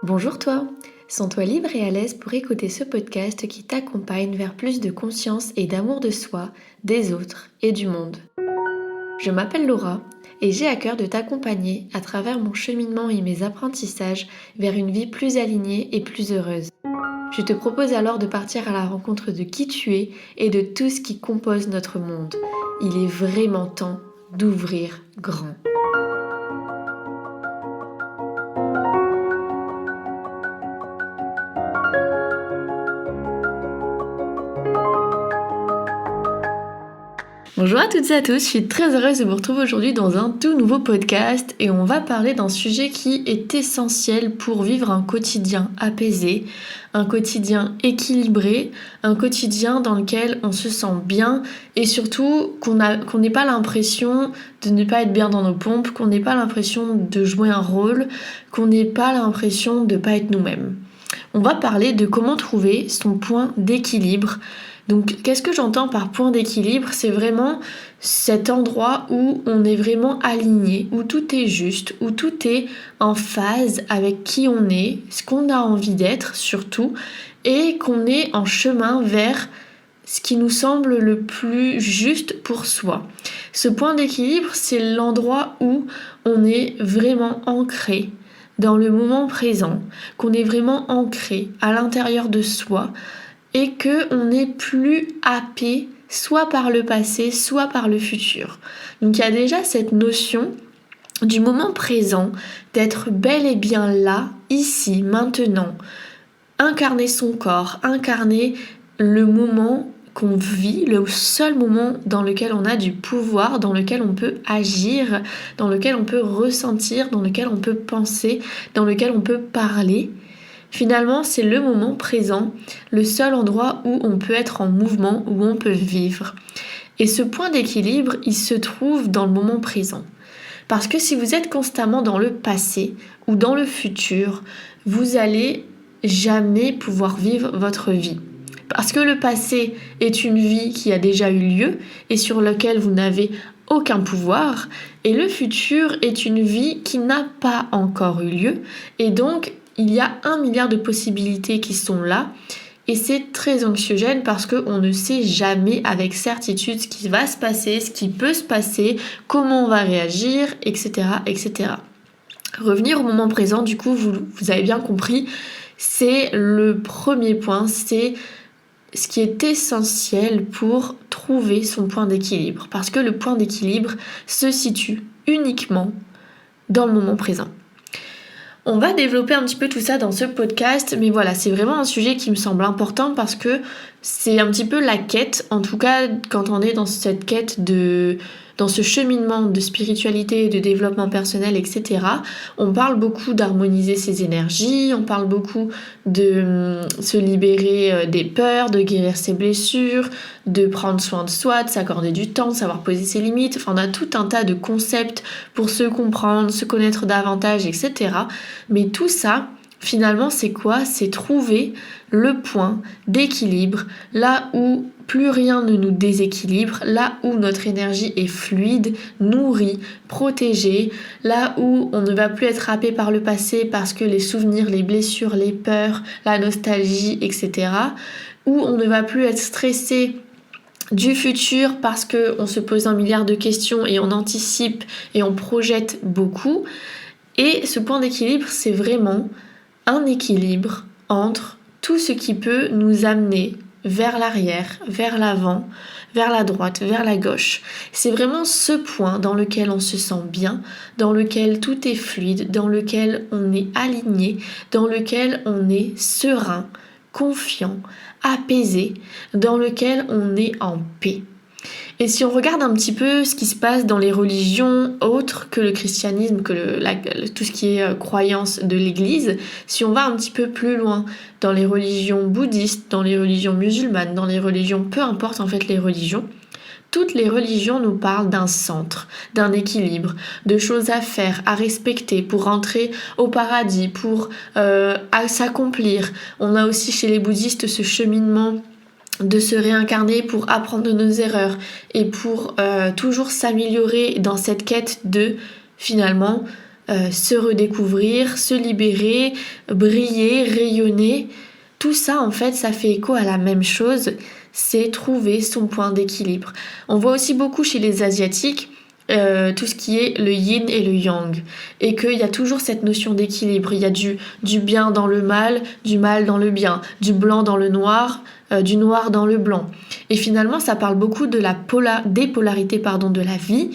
Bonjour toi, sens-toi libre et à l'aise pour écouter ce podcast qui t'accompagne vers plus de conscience et d'amour de soi, des autres et du monde. Je m'appelle Laura et j'ai à cœur de t'accompagner à travers mon cheminement et mes apprentissages vers une vie plus alignée et plus heureuse. Je te propose alors de partir à la rencontre de qui tu es et de tout ce qui compose notre monde. Il est vraiment temps d'ouvrir grand. Bonjour à toutes et à tous, je suis très heureuse de vous retrouver aujourd'hui dans un tout nouveau podcast et on va parler d'un sujet qui est essentiel pour vivre un quotidien apaisé, un quotidien équilibré, un quotidien dans lequel on se sent bien et surtout qu'on n'ait pas l'impression de ne pas être bien dans nos pompes, qu'on n'ait pas l'impression de jouer un rôle, qu'on n'ait pas l'impression de ne pas être nous-mêmes. On va parler de comment trouver son point d'équilibre. Donc, qu'est-ce que j'entends par point d'équilibre ? C'est vraiment cet endroit où on est vraiment aligné, où tout est juste, où tout est en phase avec qui on est, ce qu'on a envie d'être surtout, et qu'on est en chemin vers ce qui nous semble le plus juste pour soi. Ce point d'équilibre, c'est l'endroit où on est vraiment ancré dans le moment présent, qu'on est vraiment ancré à l'intérieur de soi, et qu'on n'est plus happé soit par le passé, soit par le futur. Donc il y a déjà cette notion du moment présent, d'être bel et bien là, ici, maintenant, incarner son corps, incarner le moment qu'on vit, le seul moment dans lequel on a du pouvoir, dans lequel on peut agir, dans lequel on peut ressentir, dans lequel on peut penser, dans lequel on peut parler. Finalement, c'est le moment présent, le seul endroit où on peut être en mouvement, où on peut vivre. Et ce point d'équilibre, il se trouve dans le moment présent. Parce que si vous êtes constamment dans le passé ou dans le futur, vous allez jamais pouvoir vivre votre vie. Parce que le passé est une vie qui a déjà eu lieu et sur laquelle vous n'avez aucun pouvoir. Et le futur est une vie qui n'a pas encore eu lieu. Et donc, il y a 1 milliard de possibilités qui sont là et c'est très anxiogène parce qu'on ne sait jamais avec certitude ce qui va se passer, ce qui peut se passer, comment on va réagir, etc. etc. Revenir au moment présent, du coup, vous avez bien compris, c'est le premier point, c'est ce qui est essentiel pour trouver son point d'équilibre. Parce que le point d'équilibre se situe uniquement dans le moment présent. On va développer un petit peu tout ça dans ce podcast, mais voilà, c'est vraiment un sujet qui me semble important parce que c'est un petit peu la quête, en tout cas quand on est dans cette quête dans ce cheminement de spiritualité, de développement personnel, etc. On parle beaucoup d'harmoniser ses énergies, on parle beaucoup de se libérer des peurs, de guérir ses blessures, de prendre soin de soi, de s'accorder du temps, de savoir poser ses limites. Enfin, on a tout un tas de concepts pour se comprendre, se connaître davantage, etc. Mais tout ça, finalement, c'est quoi ? C'est trouver le point d'équilibre, là où plus rien ne nous déséquilibre, là où notre énergie est fluide, nourrie, protégée, là où on ne va plus être happé par le passé parce que les souvenirs, les blessures, les peurs, la nostalgie, etc. Où on ne va plus être stressé du futur parce qu'on se pose 1 milliard de questions et on anticipe et on projette beaucoup. Et ce point d'équilibre, c'est vraiment un équilibre entre tout ce qui peut nous amener vers l'arrière, vers l'avant, vers la droite, vers la gauche. C'est vraiment ce point dans lequel on se sent bien, dans lequel tout est fluide, dans lequel on est aligné, dans lequel on est serein, confiant, apaisé, dans lequel on est en paix. Et si on regarde un petit peu ce qui se passe dans les religions autres que le christianisme, que tout ce qui est croyance de l'Église, si on va un petit peu plus loin dans les religions bouddhistes, dans les religions musulmanes, dans les religions, peu importe en fait les religions, toutes les religions nous parlent d'un centre, d'un équilibre, de choses à faire, à respecter pour rentrer au paradis, pour à s'accomplir. On a aussi chez les bouddhistes ce cheminement de se réincarner pour apprendre de nos erreurs et pour toujours s'améliorer dans cette quête de finalement se redécouvrir, se libérer, briller, rayonner. Tout ça, en fait, ça fait écho à la même chose, c'est trouver son point d'équilibre. On voit aussi beaucoup chez les Asiatiques tout ce qui est le yin et le yang, et qu'il y a toujours cette notion d'équilibre. Il y a du bien dans le mal, du mal dans le bien, du blanc dans le noir, du noir dans le blanc. Et finalement, ça parle beaucoup de des polarités de la vie.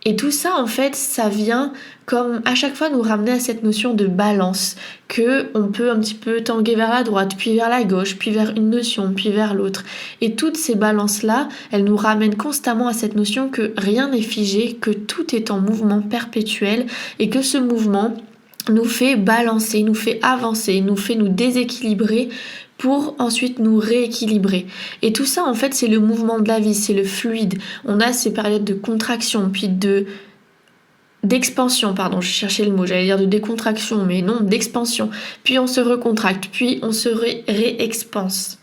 Et tout ça, en fait, ça vient comme à chaque fois nous ramener à cette notion de balance, que on peut un petit peu tanguer vers la droite, puis vers la gauche, puis vers une notion, puis vers l'autre. Et toutes ces balances-là, elles nous ramènent constamment à cette notion que rien n'est figé, que tout est en mouvement perpétuel et que ce mouvement nous fait balancer, nous fait avancer, nous fait nous déséquilibrer pour ensuite nous rééquilibrer. Et tout ça, en fait, c'est le mouvement de la vie, c'est le fluide. On a ces périodes de contraction, puis d'expansion, pardon, je cherchais le mot, j'allais dire de décontraction, mais non, d'expansion. Puis on se recontracte, puis on se réexpanse.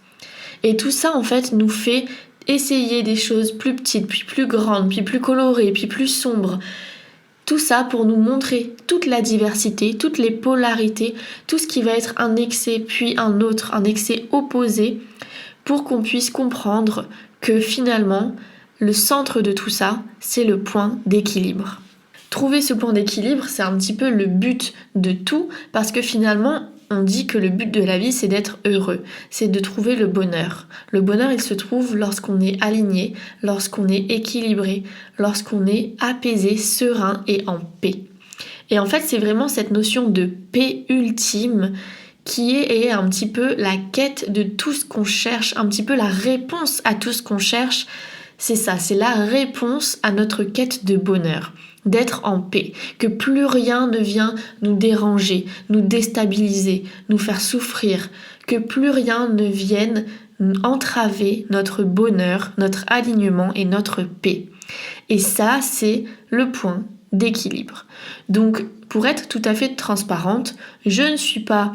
Et tout ça, en fait, nous fait essayer des choses plus petites, puis plus grandes, puis plus colorées, puis plus sombres. Tout ça pour nous montrer toute la diversité, toutes les polarités, tout ce qui va être un excès puis un autre, un excès opposé, pour qu'on puisse comprendre que finalement, le centre de tout ça, c'est le point d'équilibre. Trouver ce point d'équilibre, c'est un petit peu le but de tout, parce que finalement, on dit que le but de la vie, c'est d'être heureux, c'est de trouver le bonheur. Le bonheur, il se trouve lorsqu'on est aligné, lorsqu'on est équilibré, lorsqu'on est apaisé, serein et en paix. Et en fait, c'est vraiment cette notion de paix ultime qui est un petit peu la quête de tout ce qu'on cherche, un petit peu la réponse à tout ce qu'on cherche. C'est ça, c'est la réponse à notre quête de bonheur. D'être en paix, que plus rien ne vient nous déranger, nous déstabiliser, nous faire souffrir, que plus rien ne vienne entraver notre bonheur, notre alignement et notre paix. Et ça, c'est le point d'équilibre. Donc, pour être tout à fait transparente, je ne suis pas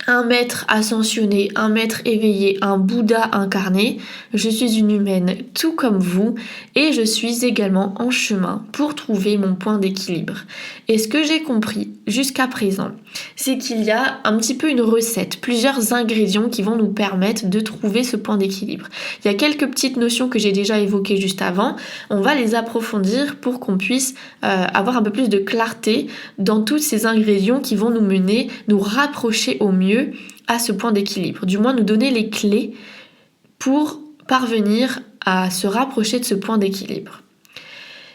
un maître ascensionné, un maître éveillé, un Bouddha incarné. Je suis une humaine tout comme vous et je suis également en chemin pour trouver mon point d'équilibre. Et ce que j'ai compris jusqu'à présent, c'est qu'il y a un petit peu une recette, plusieurs ingrédients qui vont nous permettre de trouver ce point d'équilibre. Il y a quelques petites notions que j'ai déjà évoquées juste avant. On va les approfondir pour qu'on puisse avoir un peu plus de clarté dans tous ces ingrédients qui vont nous mener, nous rapprocher au mieux à ce point d'équilibre, du moins nous donner les clés pour parvenir à se rapprocher de ce point d'équilibre.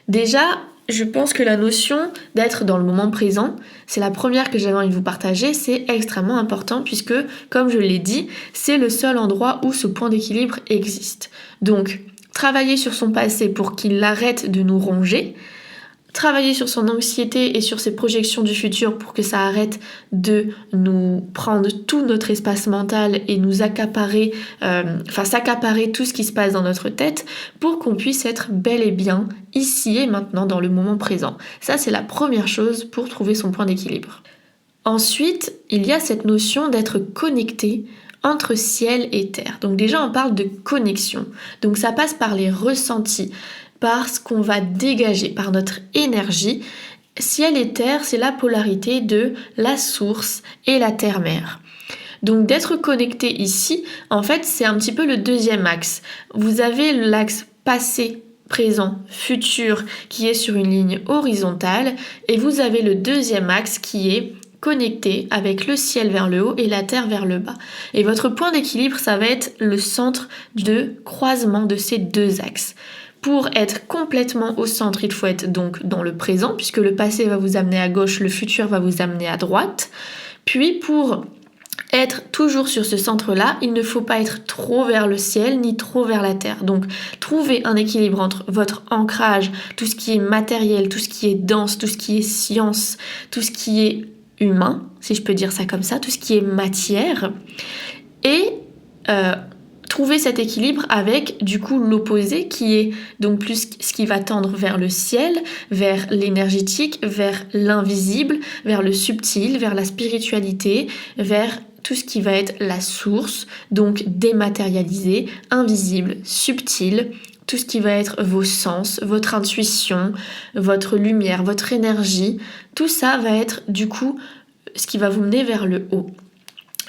Déjà, je pense que la notion d'être dans le moment présent, c'est la première que j'avais envie de vous partager, c'est extrêmement important puisque, comme je l'ai dit, c'est le seul endroit où ce point d'équilibre existe. Donc, travailler sur son passé pour qu'il arrête de nous ronger, travailler sur son anxiété et sur ses projections du futur pour que ça arrête de nous prendre tout notre espace mental et nous s'accaparer tout ce qui se passe dans notre tête pour qu'on puisse être bel et bien ici et maintenant dans le moment présent. Ça, c'est la première chose pour trouver son point d'équilibre. Ensuite, il y a cette notion d'être connecté entre ciel et terre. Donc déjà, on parle de connexion. Donc ça passe par les ressentis, par ce qu'on va dégager, par notre énergie. Ciel et terre, c'est la polarité de la source et la terre-mère. Donc d'être connecté ici, en fait, c'est un petit peu le deuxième axe. Vous avez l'axe passé, présent, futur qui est sur une ligne horizontale et vous avez le deuxième axe qui est connecté avec le ciel vers le haut et la terre vers le bas. Et votre point d'équilibre, ça va être le centre de croisement de ces deux axes. Pour être complètement au centre, il faut être donc dans le présent, puisque le passé va vous amener à gauche, le futur va vous amener à droite. Puis pour être toujours sur ce centre-là, il ne faut pas être trop vers le ciel ni trop vers la terre. Donc, trouvez un équilibre entre votre ancrage, tout ce qui est matériel, tout ce qui est dense, tout ce qui est science, tout ce qui est humain, si je peux dire ça comme ça, tout ce qui est matière, et trouver cet équilibre avec du coup l'opposé qui est donc plus ce qui va tendre vers le ciel, vers l'énergétique, vers l'invisible, vers le subtil, vers la spiritualité, vers tout ce qui va être la source, donc dématérialisé, invisible, subtil, tout ce qui va être vos sens, votre intuition, votre lumière, votre énergie, tout ça va être du coup ce qui va vous mener vers le haut.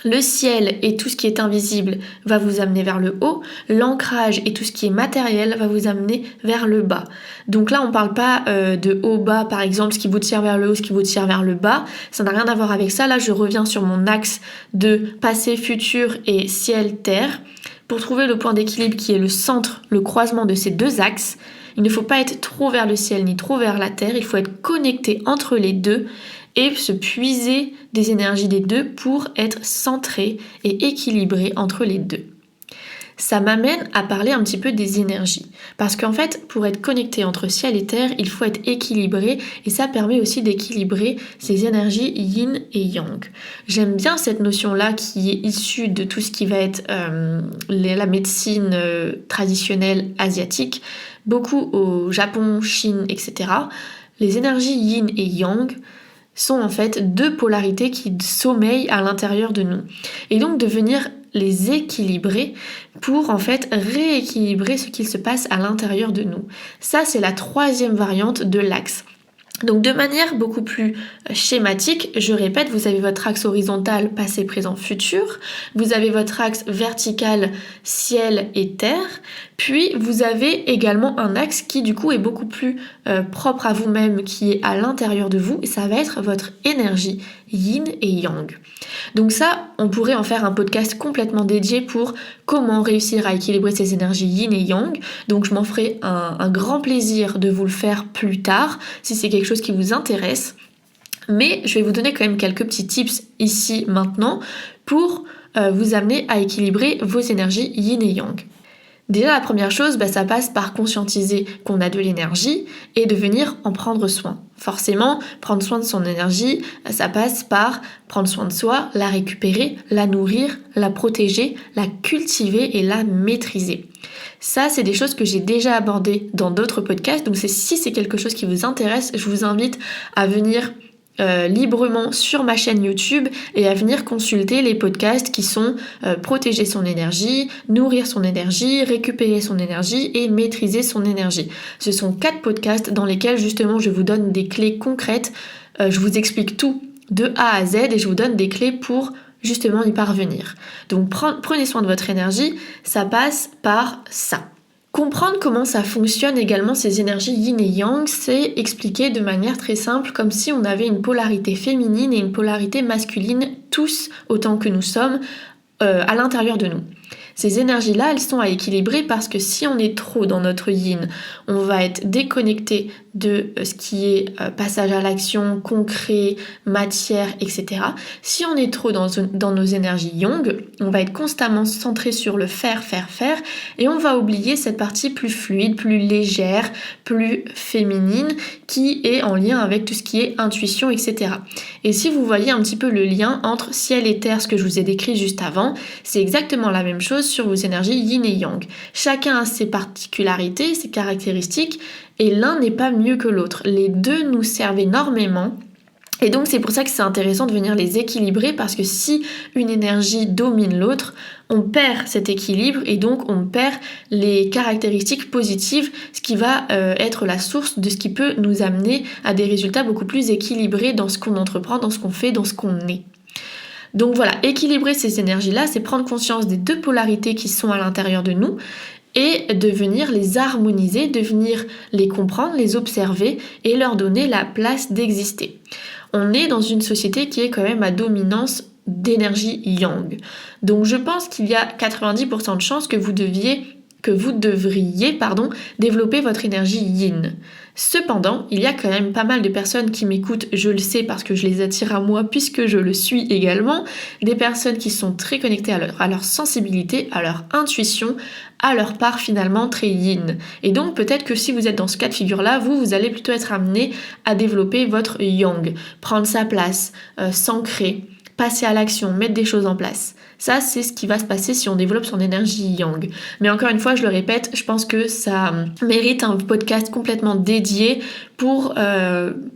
Le ciel et tout ce qui est invisible va vous amener vers le haut, l'ancrage et tout ce qui est matériel va vous amener vers le bas. Donc là on parle pas de haut-bas par exemple, ce qui vous tire vers le haut, ce qui vous tire vers le bas, ça n'a rien à voir avec ça. Là je reviens sur mon axe de passé, futur et ciel-terre pour trouver le point d'équilibre qui est le centre, le croisement de ces deux axes. Il ne faut pas être trop vers le ciel ni trop vers la terre, il faut être connecté entre les deux et se puiser des énergies des deux pour être centré et équilibré entre les deux. Ça m'amène à parler un petit peu des énergies. Parce qu'en fait, pour être connecté entre ciel et terre, il faut être équilibré et ça permet aussi d'équilibrer ces énergies yin et yang. J'aime bien cette notion-là qui est issue de tout ce qui va être la médecine traditionnelle asiatique, beaucoup au Japon, Chine, etc. Les énergies yin et yang sont en fait deux polarités qui sommeillent à l'intérieur de nous. Et donc de venir les équilibrer pour en fait rééquilibrer ce qu'il se passe à l'intérieur de nous. Ça, c'est la troisième variante de l'axe. Donc de manière beaucoup plus schématique, je répète, vous avez votre axe horizontal passé, présent, futur, vous avez votre axe vertical ciel et terre, puis vous avez également un axe qui du coup est beaucoup plus propre à vous-même, qui est à l'intérieur de vous, et ça va être votre énergie yin et yang. Donc ça, on pourrait en faire un podcast complètement dédié pour comment réussir à équilibrer ces énergies yin et yang. Donc je m'en ferai un grand plaisir de vous le faire plus tard, si c'est quelque chose qui vous intéresse. Mais je vais vous donner quand même quelques petits tips ici, maintenant, pour vous amener à équilibrer vos énergies yin et yang. Déjà, la première chose, ça passe par conscientiser qu'on a de l'énergie et de venir en prendre soin. Forcément, prendre soin de son énergie, ça passe par prendre soin de soi, la récupérer, la nourrir, la protéger, la cultiver et la maîtriser. Ça, c'est des choses que j'ai déjà abordées dans d'autres podcasts. Donc si c'est quelque chose qui vous intéresse, je vous invite à venir librement sur ma chaîne YouTube et à venir consulter les podcasts qui sont protéger son énergie, nourrir son énergie, récupérer son énergie et maîtriser son énergie. Ce sont 4 podcasts dans lesquels justement je vous donne des clés concrètes, je vous explique tout de A à Z et je vous donne des clés pour justement y parvenir. Donc prenez soin de votre énergie, ça passe par ça. Comprendre comment ça fonctionne également ces énergies yin et yang, c'est expliquer de manière très simple comme si on avait une polarité féminine et une polarité masculine, tous autant que nous sommes, à l'intérieur de nous. Ces énergies-là, elles sont à équilibrer parce que si on est trop dans notre yin, on va être déconnecté de ce qui est passage à l'action, concret, matière, etc. Si on est trop dans nos énergies yang, on va être constamment centré sur le faire, et on va oublier cette partie plus fluide, plus légère, plus féminine, qui est en lien avec tout ce qui est intuition, etc. Et si vous voyez un petit peu le lien entre ciel et terre, ce que je vous ai décrit juste avant, c'est exactement la même chose sur vos énergies yin et yang. Chacun a ses particularités, ses caractéristiques, et l'un n'est pas mieux que l'autre. Les deux nous servent énormément. Et donc c'est pour ça que c'est intéressant de venir les équilibrer parce que si une énergie domine l'autre, on perd cet équilibre et donc on perd les caractéristiques positives, ce qui va être la source de ce qui peut nous amener à des résultats beaucoup plus équilibrés dans ce qu'on entreprend, dans ce qu'on fait, dans ce qu'on est. Donc voilà, équilibrer ces énergies-là, c'est prendre conscience des deux polarités qui sont à l'intérieur de nous et de venir les harmoniser, de venir les comprendre, les observer et leur donner la place d'exister. On est dans une société qui est quand même à dominance d'énergie yang. Donc je pense qu'il y a 90% de chances que vous devriez développer votre énergie yin. Cependant, il y a quand même pas mal de personnes qui m'écoutent, je le sais parce que je les attire à moi puisque je le suis également, des personnes qui sont très connectées à leur sensibilité, à leur intuition, à leur part finalement très yin. Et donc peut-être que si vous êtes dans ce cas de figure-là, vous allez plutôt être amené à développer votre yang, prendre sa place, s'ancrer, passer à l'action, mettre des choses en place. Ça, c'est ce qui va se passer si on développe son énergie yang. Mais encore une fois, je le répète, je pense que ça mérite un podcast complètement dédié pour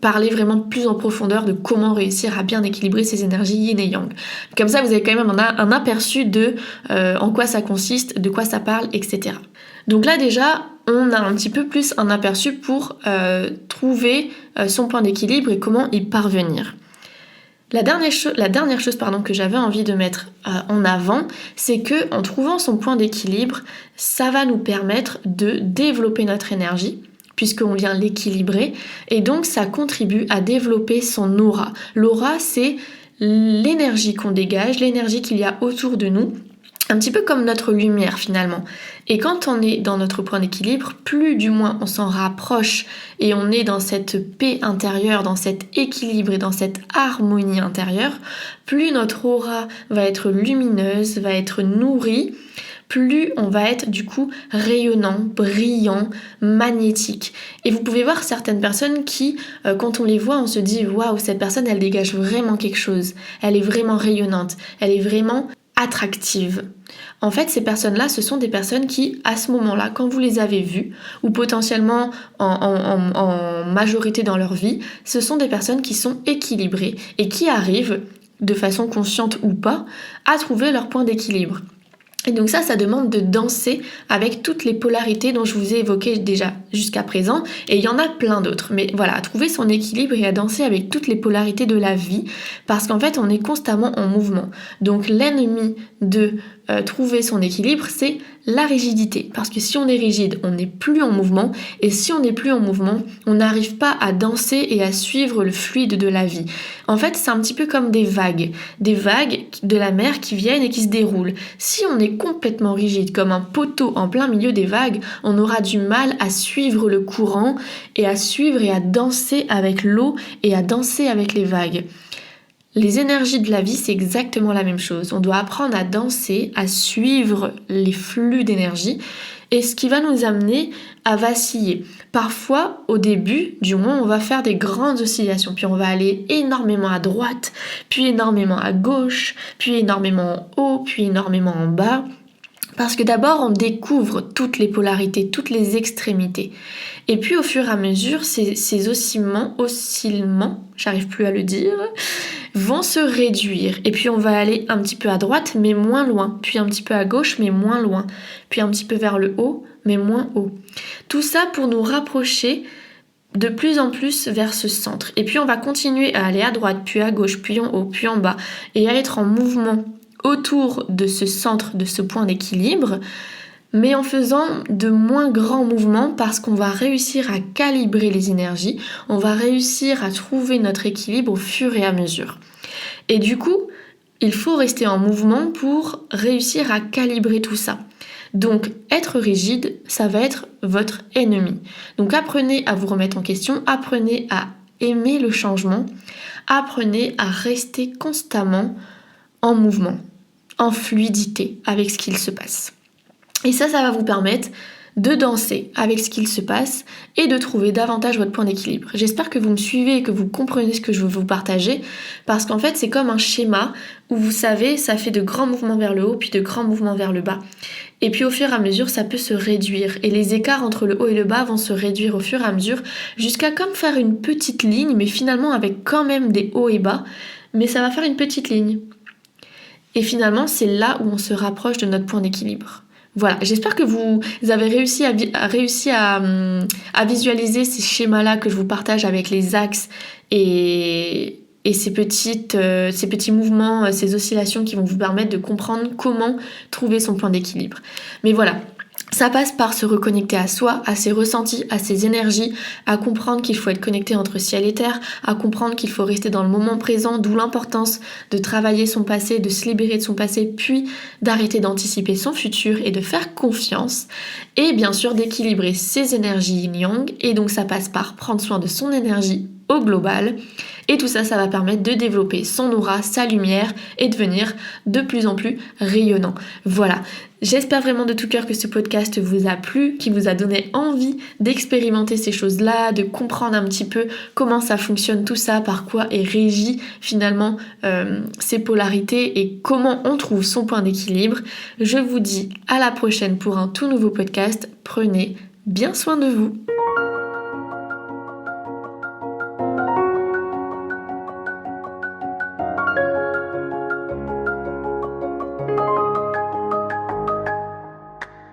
parler vraiment plus en profondeur de comment réussir à bien équilibrer ces énergies yin et yang. Comme ça, vous avez quand même un aperçu de en quoi ça consiste, de quoi ça parle, etc. Donc là déjà, on a un petit peu plus un aperçu pour trouver son point d'équilibre et comment y parvenir. La dernière chose que j'avais envie de mettre en avant, c'est que en trouvant son point d'équilibre, ça va nous permettre de développer notre énergie, puisqu'on vient l'équilibrer, et donc ça contribue à développer son aura. L'aura, c'est l'énergie qu'on dégage, l'énergie qu'il y a autour de nous, un petit peu comme notre lumière finalement. Et quand on est dans notre point d'équilibre, plus du moins on s'en rapproche et on est dans cette paix intérieure, dans cet équilibre et dans cette harmonie intérieure, plus notre aura va être lumineuse, va être nourrie, plus on va être du coup rayonnant, brillant, magnétique. Et vous pouvez voir certaines personnes qui, quand on les voit, on se dit « Waouh, cette personne, elle dégage vraiment quelque chose. Elle est vraiment rayonnante. Elle est vraiment attractive. » En fait, ces personnes-là, ce sont des personnes qui, à ce moment-là, quand vous les avez vues, ou potentiellement en majorité dans leur vie, ce sont des personnes qui sont équilibrées et qui arrivent, de façon consciente ou pas, à trouver leur point d'équilibre. Et donc ça demande de danser avec toutes les polarités dont je vous ai évoquées déjà jusqu'à présent, et il y en a plein d'autres. Mais voilà, à trouver son équilibre et à danser avec toutes les polarités de la vie, parce qu'en fait on est constamment en mouvement. Donc l'ennemi de trouver son équilibre, c'est la rigidité. Parce que si on est rigide, on n'est plus en mouvement, et si on n'est plus en mouvement, on n'arrive pas à danser et à suivre le fluide de la vie. En fait, c'est un petit peu comme des vagues de la mer qui viennent et qui se déroulent. Si on est complètement rigide, comme un poteau en plein milieu des vagues, on aura du mal à suivre le courant et à suivre et à danser avec l'eau et à danser avec les vagues. Les énergies de la vie, c'est exactement la même chose. On doit apprendre à danser, à suivre les flux d'énergie, et ce qui va nous amener à vaciller. Parfois, au début, du moins, on va faire des grandes oscillations, puis on va aller énormément à droite, puis énormément à gauche, puis énormément en haut, puis énormément en bas. Parce que d'abord, on découvre toutes les polarités, toutes les extrémités. Et puis au fur et à mesure, ces oscillements, j'arrive plus à le dire, vont se réduire. Et puis on va aller un petit peu à droite, mais moins loin. Puis un petit peu à gauche, mais moins loin. Puis un petit peu vers le haut, mais moins haut. Tout ça pour nous rapprocher de plus en plus vers ce centre. Et puis on va continuer à aller à droite, puis à gauche, puis en haut, puis en bas, et à être en mouvement autour de ce centre, de ce point d'équilibre, mais en faisant de moins grands mouvements parce qu'on va réussir à calibrer les énergies, on va réussir à trouver notre équilibre au fur et à mesure. Et du coup, il faut rester en mouvement pour réussir à calibrer tout ça. Donc, être rigide, ça va être votre ennemi. Donc, apprenez à vous remettre en question, apprenez à aimer le changement, apprenez à rester constamment en mouvement, en fluidité avec ce qu'il se passe. Et ça va vous permettre de danser avec ce qu'il se passe et de trouver davantage votre point d'équilibre. J'espère que vous me suivez et que vous comprenez ce que je veux vous partager, parce qu'en fait c'est comme un schéma où vous savez, ça fait de grands mouvements vers le haut puis de grands mouvements vers le bas. Et puis au fur et à mesure ça peut se réduire et les écarts entre le haut et le bas vont se réduire au fur et à mesure jusqu'à comme faire une petite ligne, mais finalement avec quand même des hauts et bas, mais ça va faire une petite ligne. Et finalement c'est là où on se rapproche de notre point d'équilibre. Voilà, j'espère que vous avez réussi à visualiser ces schémas-là que je vous partage avec les axes et ces petits mouvements, ces oscillations qui vont vous permettre de comprendre comment trouver son point d'équilibre. Mais voilà, ça passe par se reconnecter à soi, à ses ressentis, à ses énergies, à comprendre qu'il faut être connecté entre ciel et terre, à comprendre qu'il faut rester dans le moment présent, d'où l'importance de travailler son passé, de se libérer de son passé, puis d'arrêter d'anticiper son futur et de faire confiance, et bien sûr d'équilibrer ses énergies yin-yang, et donc ça passe par prendre soin de son énergie au global, et tout ça va permettre de développer son aura, sa lumière, et devenir de plus en plus rayonnant. Voilà. J'espère vraiment de tout cœur que ce podcast vous a plu, qu'il vous a donné envie d'expérimenter ces choses-là, de comprendre un petit peu comment ça fonctionne tout ça, par quoi est régie finalement ces polarités et comment on trouve son point d'équilibre. Je vous dis à la prochaine pour un tout nouveau podcast. Prenez bien soin de vous.